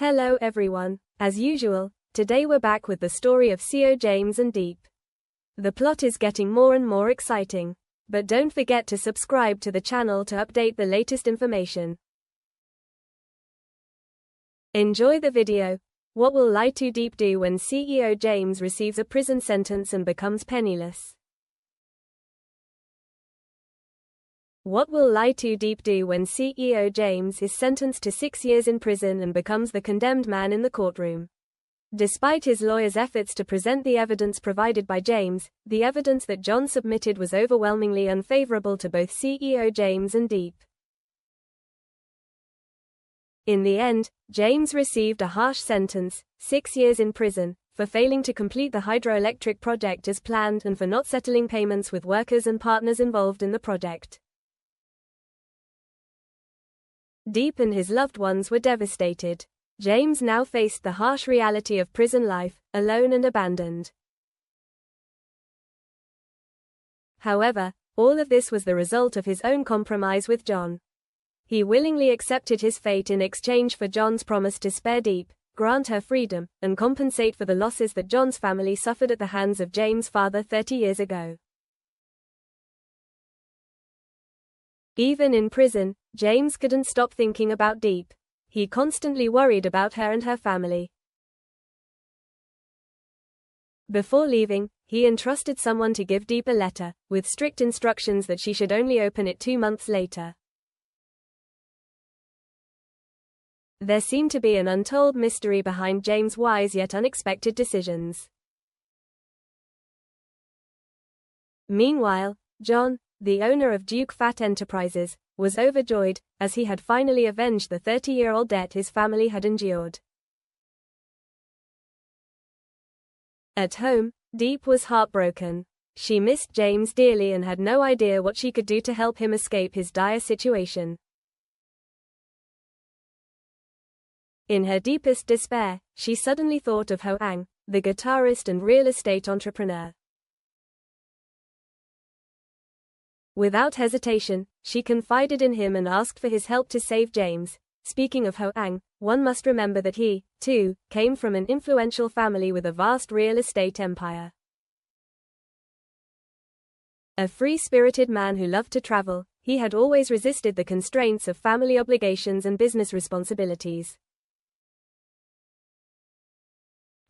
Hello everyone. As usual, today we're back with the story of CO James and Diep. The plot is getting more and more exciting, but don't forget to subscribe to the channel to update the latest information. Enjoy the video. What will lytudiep do when CEO James receives a prison sentence and becomes penniless? What will lytudiep do when CEO James is sentenced to 6 years in prison and becomes the condemned man in the courtroom? Despite his lawyer's efforts to present the evidence provided by James, the evidence that John submitted was overwhelmingly unfavorable to both CEO James and Diep. In the end, James received a harsh sentence, 6 years in prison, for failing to complete the hydroelectric project as planned and for not settling payments with workers and partners involved in the project. Diep and his loved ones were devastated. James now faced the harsh reality of prison life, alone and abandoned. However, all of this was the result of his own compromise with John. He willingly accepted his fate in exchange for John's promise to spare Diep, grant her freedom, and compensate for the losses that John's family suffered at the hands of James' father 30 years ago. Even in prison, James couldn't stop thinking about Diep. He constantly worried about her and her family. Before leaving, he entrusted someone to give Diep a letter, with strict instructions that she should only open it 2 months later. There seemed to be an untold mystery behind James' wise yet unexpected decisions. Meanwhile, John, the owner of Diep Enterprises, was overjoyed, as he had finally avenged the 30-year-old debt his family had endured. At home, Diep was heartbroken. She missed James dearly and had no idea what she could do to help him escape his dire situation. In her deepest despair, she suddenly thought of Ho Ang, the guitarist and real estate entrepreneur. Without hesitation, she confided in him and asked for his help to save James. Speaking of Ho Ang, one must remember that he, too, came from an influential family with a vast real estate empire. A free-spirited man who loved to travel, he had always resisted the constraints of family obligations and business responsibilities.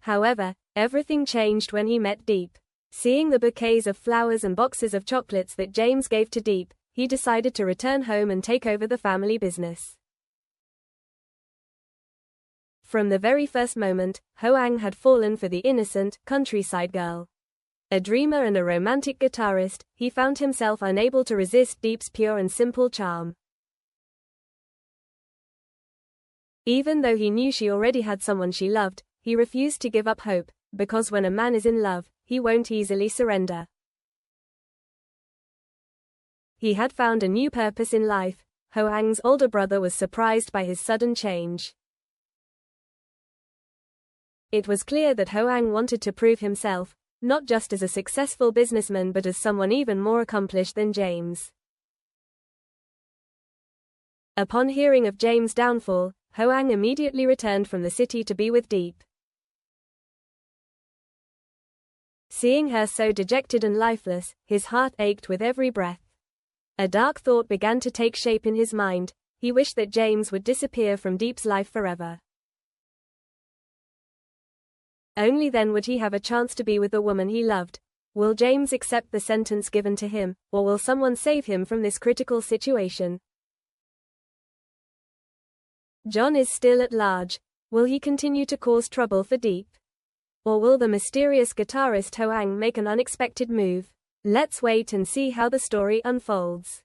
However, everything changed when he met Diep. Seeing the bouquets of flowers and boxes of chocolates that James gave to Diep, he decided to return home and take over the family business. From the very first moment, Ho Ang had fallen for the innocent, countryside girl. A dreamer and a romantic guitarist, he found himself unable to resist Diep's pure and simple charm. Even though he knew she already had someone she loved, he refused to give up hope, because when a man is in love, he won't easily surrender. He had found a new purpose in life. Ho Ang's older brother was surprised by his sudden change. It was clear that Ho Ang wanted to prove himself, not just as a successful businessman but as someone even more accomplished than James. Upon hearing of James' downfall, Ho Ang immediately returned from the city to be with Diep. Seeing her so dejected and lifeless, his heart ached with every breath. A dark thought began to take shape in his mind. He wished that James would disappear from Diep's life forever. Only then would he have a chance to be with the woman he loved. Will James accept the sentence given to him, or will someone save him from this critical situation? John is still at large. Will he continue to cause trouble for Diep? Or will the mysterious guitarist Ho Ang make an unexpected move? Let's wait and see how the story unfolds.